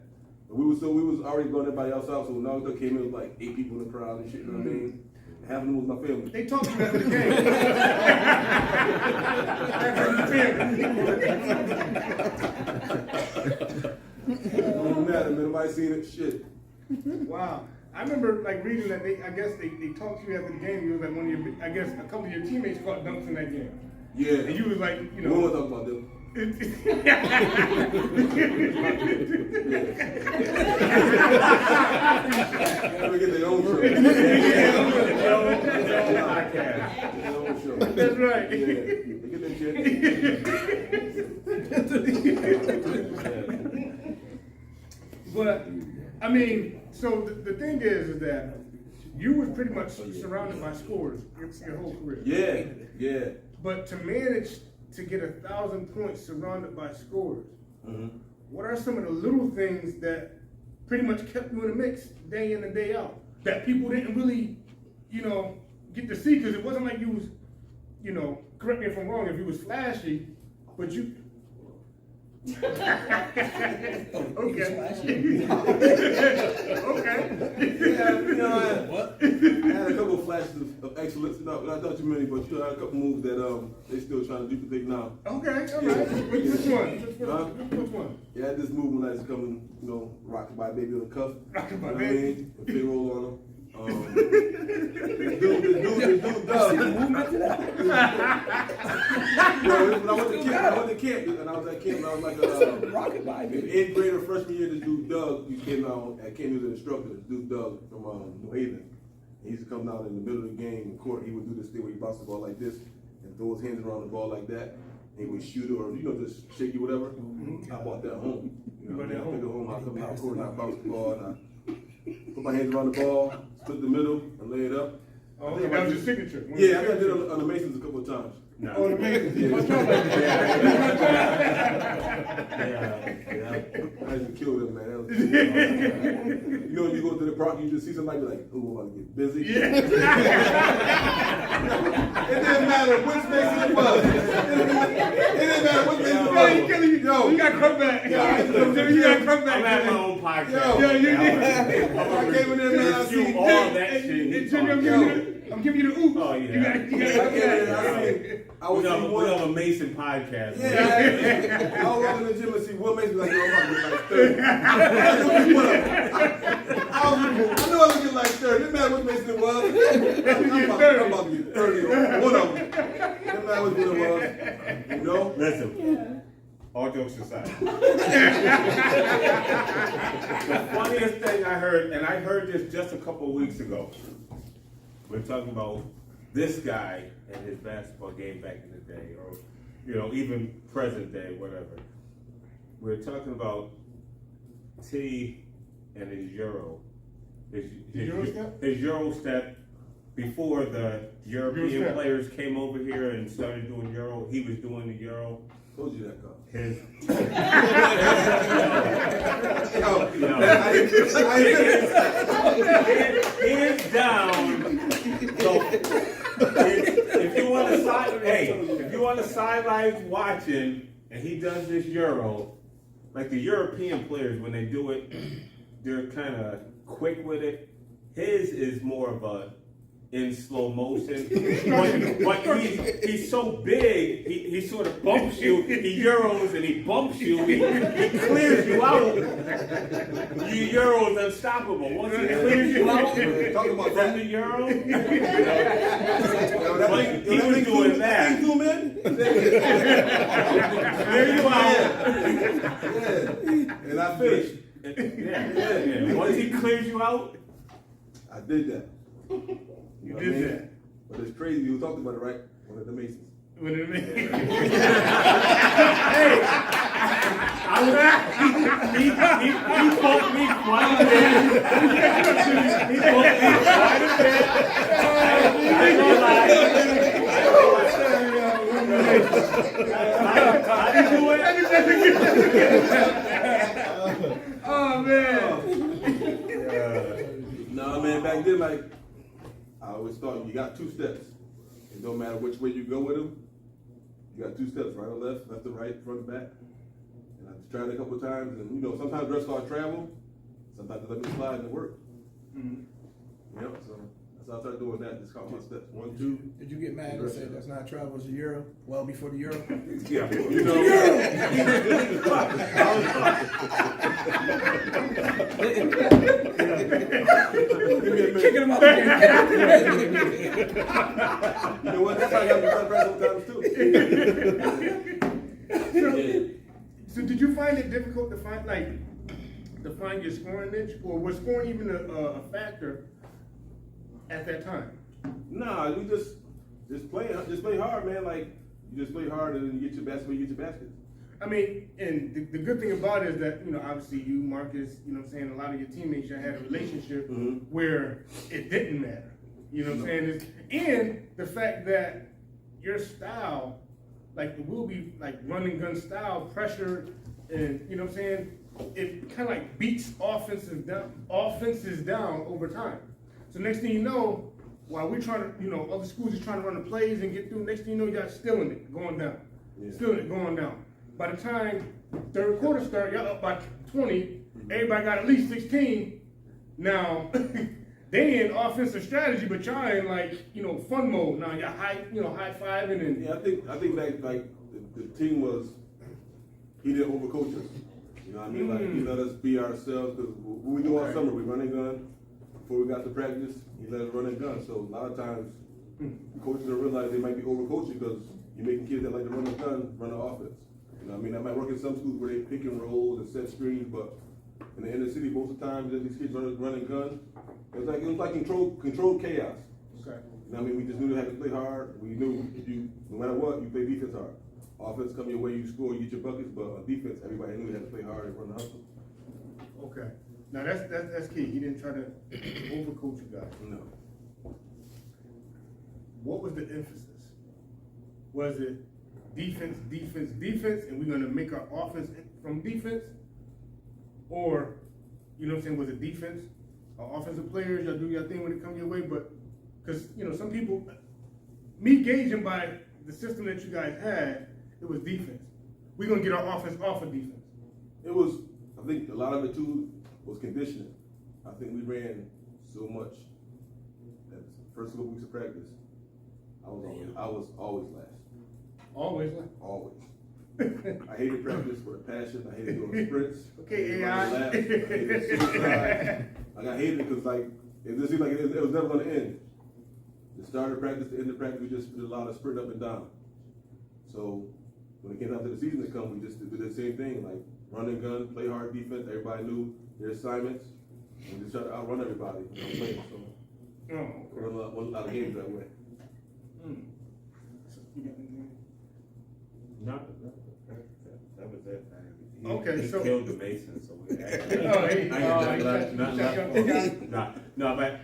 But we was already going everybody else out, so when I came in, it was like 8 people in the crowd and shit, you know what I mean? Half of them was my family. They talked to you after the game. It don't matter, man. Nobody seen it. Shit. Wow. I remember like reading that I guess they talked to you after the game. You was like one of your, I guess a couple of your teammates caught dunks in that game. Yeah. And you was like, you We don't know. want to talk about them. Never get their own show. Their own show. That's right. Yeah. They get their shit. But I mean, so the thing is that you was pretty much surrounded by scores your whole career. Yeah, yeah. But to manage to get 1,000 points surrounded by scores, what are some of the little things that pretty much kept you in the mix day in and day out that people didn't really, get to see? Because it wasn't like you was, correct me if I'm wrong, if you was flashy, but you. Okay. Okay. Yeah, What? I had a couple of flashes of excellence. Not too many, but I had a couple moves that they still trying to duplicate now. Okay, all right. Yeah. Which one? Huh? Which one? Yeah, I had this move when I was coming, rocking by baby on the cuff. Rockin' by You know what baby. I mean? A big roll on him. This dude does. When I went to camp, and I was at camp, and I was like Rocket by baby. 8th grader, freshman year. This dude Doug, he came out at camp. He was an instructor. This dude Doug from New Haven. He used to come down in the middle of the game in court. He would do this thing where he bounced the ball like this and throw his hands around the ball like that. And he would shoot it or just shake you whatever. I bought that home. I took it home. I come out court and I bounced the ball and I put my hands around the ball, split the middle, and lay it up. Oh, okay, that was your signature. Yeah, I did it on the Masons a couple of times. No. Oh, the Masons. Yeah. What's wrong with that? I used to kill them, man. That was, when you go to the park, you just see somebody like, "Ooh, I'm about to get busy." Yeah. It didn't matter which Mason it was. It didn't matter which Mason it Yo, was. you killing you. Yo. You got come back. Yeah, You got come back. I'm at my own podcast. Yo. Yeah, you did. I came in there, man. I Review seen all that shit. Hey, you Jimmy, talking I'm giving you the oops. Oh, yeah. You got I came in there, I was We seeing on one. a Mason podcast. Yeah, I was walking in the gym and see Will Mason like, yo, I'm about to get like 30. I knew I was getting like 30. It didn't matter what Mason it was. I'm about to get 30 on one of them. It didn't matter what it was. Listen, all jokes aside. The funniest thing I heard, and I heard this just a couple of weeks ago. We're talking about this guy and his basketball game back in the day, or even present day, whatever. We're talking about T and his Euro. His Euro step before the European players came over here and started doing Euro. He was doing the Euro. Told you that, Carl. His I Hands down. So if you want to if you on the sidelines watching, and he does this Euro, like the European players when they do it, they're kind of quick with it. His is more of a in slow motion, but he's so big, he sort of bumps you, he Euros and he bumps you, he clears you out. You Euro's unstoppable. Once he clears you out Talking about from the Euro, but he was doing that. Clear you out. Yeah. And I finished. Yeah. Once he clears you out, I did that. you know did what I mean? that. But it's crazy. You talked about it, right? One of the Masons. What do you mean? Hey, he poked me quite a bit. He poked me quite a bit. I ain't gonna lie. How do you do it? Oh man. Nah, man, back then, like, I always thought you got two steps. It don't matter which way you go with them. You got two steps, right or left, left or right, front or back. And I tried it a couple of times, and you know, sometimes dress car travel, sometimes they let me slide and it worked. Yep, so that's how I started doing that. Just count my steps. 1, 2. Did you get mad and say that's not travel, it's a Euro? Well before the Euro? Yeah, you know. Kicking him out the game. You know what? That's how I got to press sometimes too. So did you find it difficult to find your scoring niche, or was scoring even a factor at that time? Nah, you just play hard, man. Like you just play hard and then you get your basket, you get your baskets. I mean, and the good thing about it is that, you know, obviously you, Marcus, you know what I'm saying, a lot of your teammates, you had a relationship where it didn't matter. You know what I'm saying? And the fact that your style, like the will be like run and gun style, pressure, and you know what I'm saying, it kind of like beats offenses down over time. So next thing you know, while we're trying to, you know, other schools are trying to run the plays and get through, next thing you know, y'all stealing it, going down. Stealing it, going down. By the time third quarter start, y'all up by 20, everybody got at least 16. Now, they in offensive strategy, but y'all in like, you know, fun mode. Now y'all high-fiving and... Yeah, I think like the team was, he didn't overcoach us. You know what I mean? Like, he let us be ourselves, because what we do all summer, we run and gun. Before we got to practice, he let us run and gun. So a lot of times, coaches don't realize they might be overcoaching because you're making kids that like to run and gun, run the offense. You know what I mean? That might work in some schools where they pick and roll and set screens, but in the inner city, most of the time, these kids run and gun. It was like controlled chaos. Okay. You know what I mean? We just knew they had to play hard. We knew no matter what, you play defense hard. Offense come your way, you score, you get your buckets, but on defense, everybody knew they had to play hard and run the hustle. Okay. Now that's key. He didn't try to overcoach you guys. No. What was the emphasis? Was it defense, and we're gonna make our offense from defense? Or, you know what I'm saying, was it defense? Offensive players, y'all do your thing when it comes your way, but, because, you know, some people, me gauging by the system that you guys had, it was defense. We're gonna get our offense off of defense. It was, I think a lot of it too was conditioning. I think we ran so much that first couple weeks of practice, I was always last. Always like. Always. I hated practice with a passion. I hated doing sprints. Okay, I AI. hated suicide. Like I hated it because like it just seemed like it was never going to end. The start of practice, the end of practice, we just did a lot of sprint up and down. So when it came down to the season to come, we just did the same thing, like run and gun, play hard defense. Everybody knew their assignments, and we just tried to outrun everybody. You know, playing. So we won a lot of games that way. No, that was it. Okay, he so- killed the Masons, so we actually. But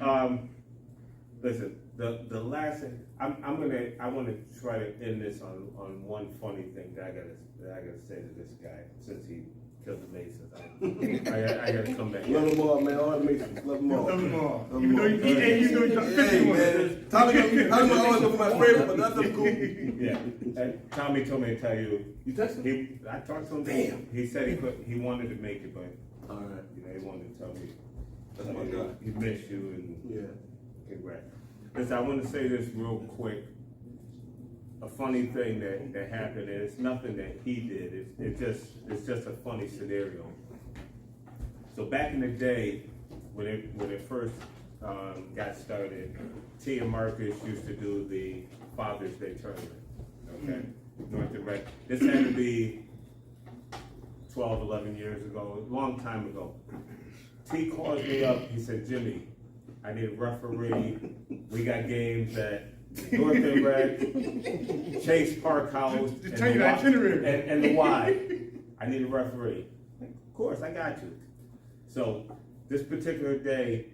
listen, the last thing I want to try to end this on one funny thing that I gotta say to this guy since he because of Masons. I gotta come back. Love them all, man. All the Masons. Love them all. Love them all. Love Even them though all. you know you got 50 Hey, ones. man. Tommy always look for my favorite, but that's them cool. Yeah, and Tommy told me to tell you. You texted him? I talked to him. Damn. He said he wanted to make it, but All right. he wanted to tell me. That's my guy. He missed you and Yeah. congrats. Listen, I want to say this real quick. A funny thing that happened, and it's nothing that he did. It's just a funny scenario. So back in the day, when it first got started, T and Marcus used to do the Father's Day tournament. Okay, North and Rec. This had to be 12, 11 years ago, a long time ago. T calls me up. He said, "Jimmy, I need a referee. We got games at North and Rec, Chase Park House, Just tell you the itinerary. and the Y. I need a referee." Of course, I got you. So this particular day,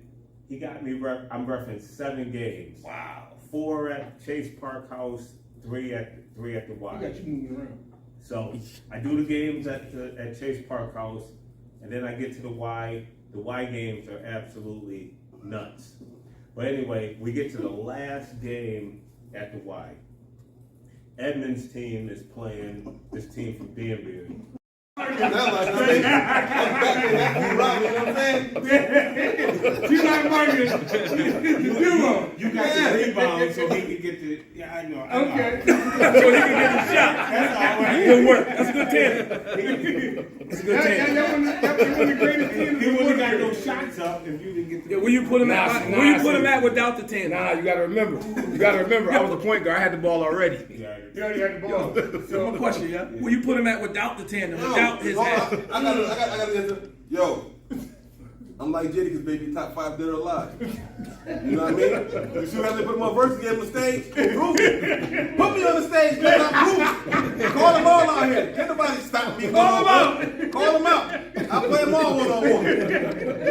he got me. I'm referencing 7 games. Wow. 4 at Chase Park House, 3 at the Y. I got you moving around. So I do the games at Chase Park House, and then I get to the Y. The Y games are absolutely nuts. But anyway, we get to the last game at the Y. Edmund's team is playing this team from Danbury. That's like, you rock, you know what I'm saying? You like Marcus. The duo. You got the rebound so he can get the. Yeah, I know. Okay. So he can get the shot. That's all right. Good work. That's a good tandem. That's a good tandem. That one of the greatest teams. He wouldn't got no shots up if you didn't get the. Yeah, where you put him at? Where you put him at without the tandem? Nah, you gotta remember. I was the point guard. I had the ball already. Yeah. You already had the ball. So my question, yeah, where you put him at without the tandem, Yo, without his hold hat? on. I got to answer. Yo, I'm like Jadakiss, baby, top 5 dead or alive. You know what I mean? You should have to put my verse game on the stage. Prove it. Put me on the stage, man. I'm proof. Call them all out here. Can't nobody stop me. Call them out. Call them out. I play them all one-on-one. You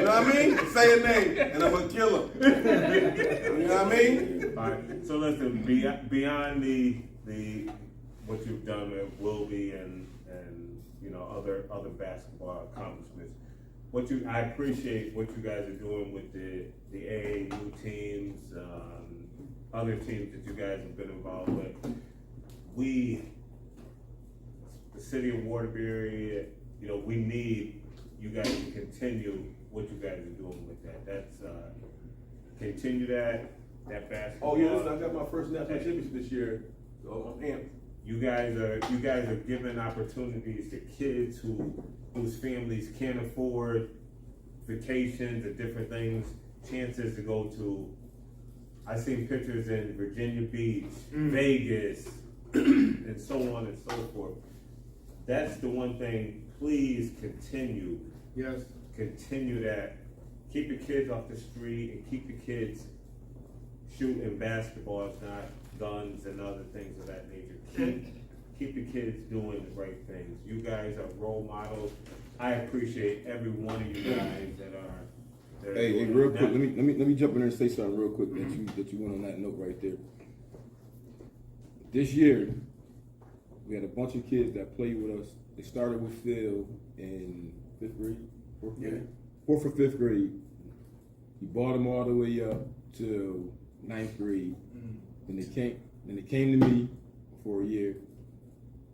know what I mean? Say a name, and I'm going to kill them. You know what I mean? All right. So listen, beyond the what you've done at Wilby and you know other basketball accomplishments, I appreciate what you guys are doing with the AAU teams, other teams that you guys have been involved with. The city of Waterbury, you know, we need you guys to continue what you guys are doing with that. That's continue that basketball. Oh, yeah, listen, I got my first national championship this year. So I'm amped. You guys are giving opportunities to kids whose families can't afford vacations and different things, chances to go to. I've seen pictures in Virginia Beach, Vegas, and so on and so forth. That's the one thing. Please continue. Yes. Continue that. Keep the kids off the street and keep the kids shooting basketballs, not guns and other things of that nature. Keep the kids doing the right things. You guys are role models. I appreciate every one of you guys that are. Hey, doing real that. quick. Let me jump in there and say something real quick that you went on that note right there. This year, we had a bunch of kids that played with us. They started with Phil in 5th grade, 4th grade, 4th or 5th grade. He brought them all the way up to 9th grade. Then they came to me for a year.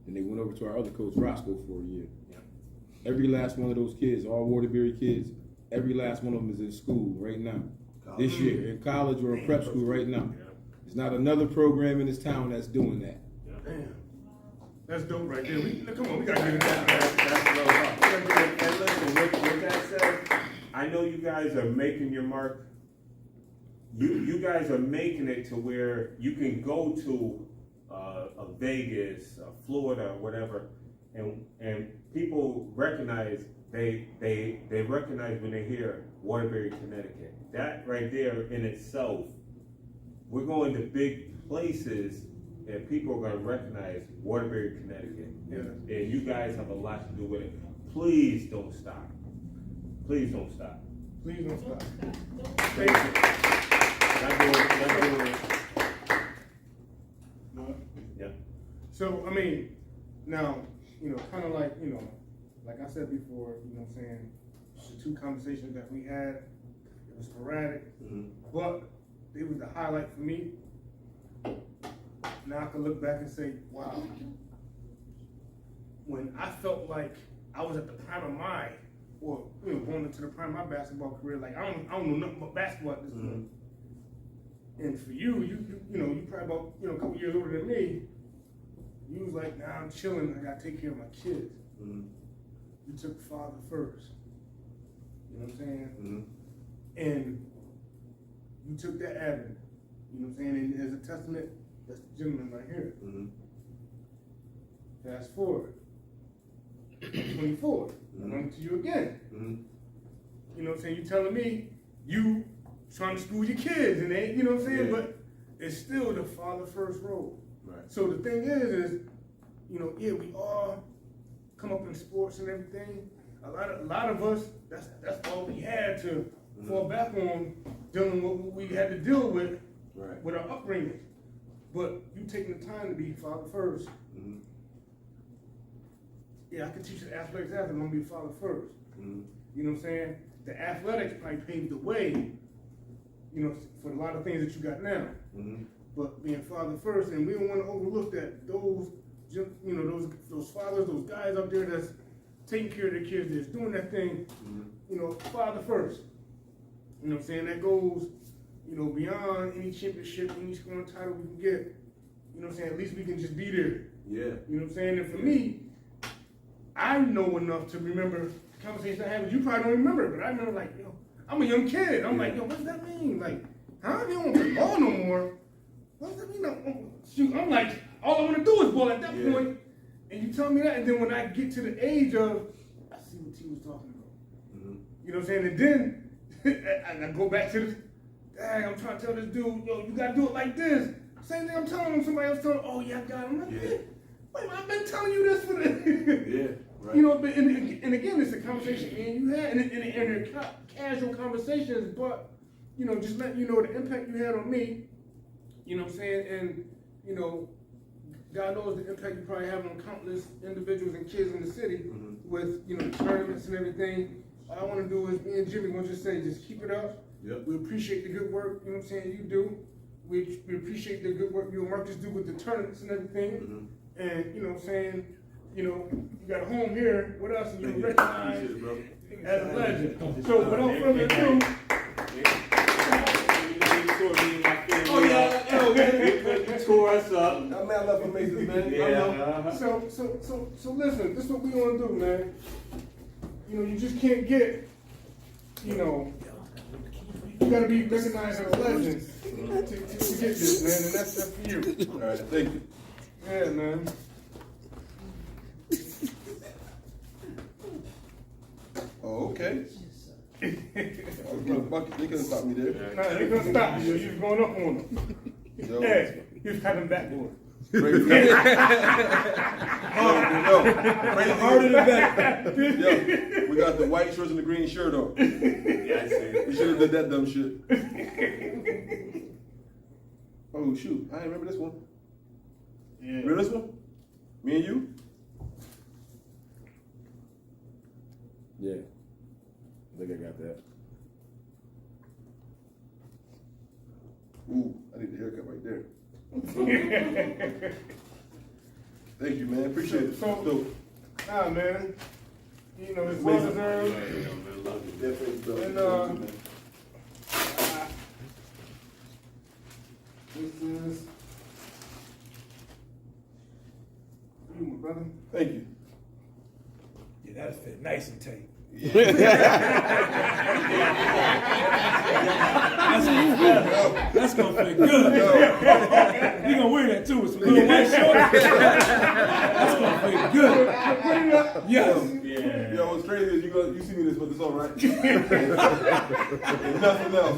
Then they went over to our other coach, Roscoe, for a year. Every last one of those kids, all Waterbury kids, every last one of them is in school right now. This year, in college or in prep school right now. There's not another program in this town that's doing that. Damn. That's dope right there. Come on, we gotta get it down. That's real tough. And listen, with that said, I know you guys are making your mark. You guys are making it to where you can go to a Vegas, Florida, whatever, and people recognize they recognize when they hear Waterbury, Connecticut. That right there in itself, we're going to big places and people are going to recognize Waterbury, Connecticut. And you guys have a lot to do with it. Please don't stop. Please don't stop. Please don't stop. Thank you. Y'all doing it. No. Yeah. So, I mean, now, you know, kind of like like I said before, you know what I'm saying, the 2 conversations that we had, it was sporadic, but it was the highlight for me. Now I can look back and say, wow, when I felt like I was at the prime of my, or you know, going into the prime of my basketball career, like I don't know nothing about basketball at this point. And for you know, you probably about, you know, a couple years older than me. You was like, nah, I'm chilling. I gotta take care of my kids. You took father first. You know what I'm saying? And you took that avenue. You know what I'm saying? And as a testament, that's the gentleman right here. Fast forward. 24. I'm coming to you again. You know what I'm saying? You telling me you trying to school your kids, and they, you know what I'm saying? Yeah. But it's still the father first role. Right. So the thing is, you know, yeah, we all come up in sports and everything. A lot of us, that's all we had to fall back on, dealing with what we had to deal with, with our upbringing. But you taking the time to be father first. Yeah, I could teach the athletics after, I'm gonna be father first. You know what I'm saying? The athletics probably paved the way, you know, for a lot of things that you got now. But being father first, and we don't want to overlook that those, you know, those fathers, those guys out there that's taking care of their kids, that's doing that thing, you know, father first. You know what I'm saying? That goes, you know, beyond any championship, any scoring title we can get. You know what I'm saying? At least we can just be there. Yeah. You know what I'm saying? And for me, I know enough to remember the conversation I had with you. Probably don't remember it, but I remember, like, yo, I'm a young kid. I'm like, yo, what does that mean? Like, huh? They don't want to ball no more. What does that mean? Shoot, I'm like, all I want to do is ball at that point. And you tell me that, and then when I get to the age of, I see what T was talking about. You know what I'm saying? And then and I go back to this, dang, I'm trying to tell this dude, yo, you gotta do it like this. Same thing I'm telling him, somebody else telling him, oh yeah, I got him. I'm like, wait, I've been telling you this for the Right. You know, but and again, it's a conversation me and you had, and they're casual conversations, but you know, just letting you know the impact you had on me. You know what I'm saying? And you know, God knows the impact you probably have on countless individuals and kids in the city with, you know, tournaments and everything. All I want to do is, me and Jimmy want to just say, just keep it up. We appreciate the good work, you know what I'm saying, you do. We appreciate the good work you and Marcus do with the tournaments and everything. And, you know what I'm saying, you know, you got a home here with us and you're recognized as a legend. So without further ado, you tore us up. That man left amazing, man. So listen, this is what we want to do, man. You know, you just can't get, you know, you gotta be recognized as a legend to get this, man, and that's for you. All right, thank you. Yeah, man. Oh, okay. They couldn't stop me there. Nah, they couldn't stop you. You was going up on them. Yo. Yeah, you was having backboard. Crazy. Harder than better. Yo, we got the white shirts and the green shirt on. Yeah, I see. We should have did that dumb shit. Oh shoot, I ain't remember this one. Yeah. Remember this one? Me and you? Yeah. I think I got that. Ooh, I need the haircut right there. Thank you, man. Appreciate it. So, nah, man. You know, it's well deserved. And this is you, my brother. Thank you. Yeah, that fit nice and tight. That's gonna fit good. You gonna wear that too with some little white shorts. That's gonna fit good. Yes. Yo, what's crazy is you see me this, but it's all right. And nothing else.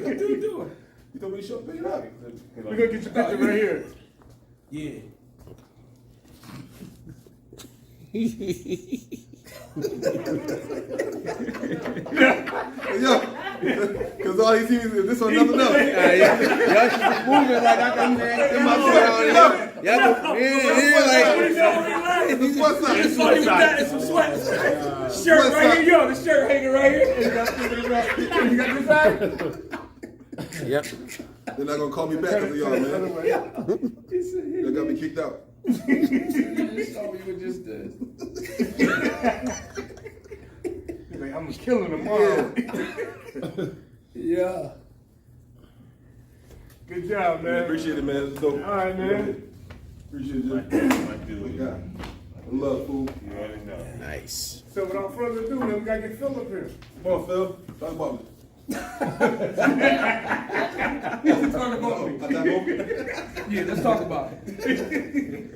What you doing? You told me to show pick it up. We're gonna get your picture right here. Yeah. Yo, because all he sees is this or nothing else. Y'all should be moving like I can in my Yeah, What's up? It's funny with that. It's some sweats. Shirt right here, yo. The shirt hanging right here. And you got this side. Yep. They're not gonna call me back because of y'all, man. They got me kicked out. You saw me with just this. He's like, I'm killing them all. Yeah. Good job, man. Appreciate it, man. It's dope. All right, man. Appreciate you. My dude. Yeah. Love, fool. You already know. Nice. So without further ado, man, we gotta get Phil up here. Come on, Phil. Talk about me. Talk about me. I got over. Yeah, let's talk about it.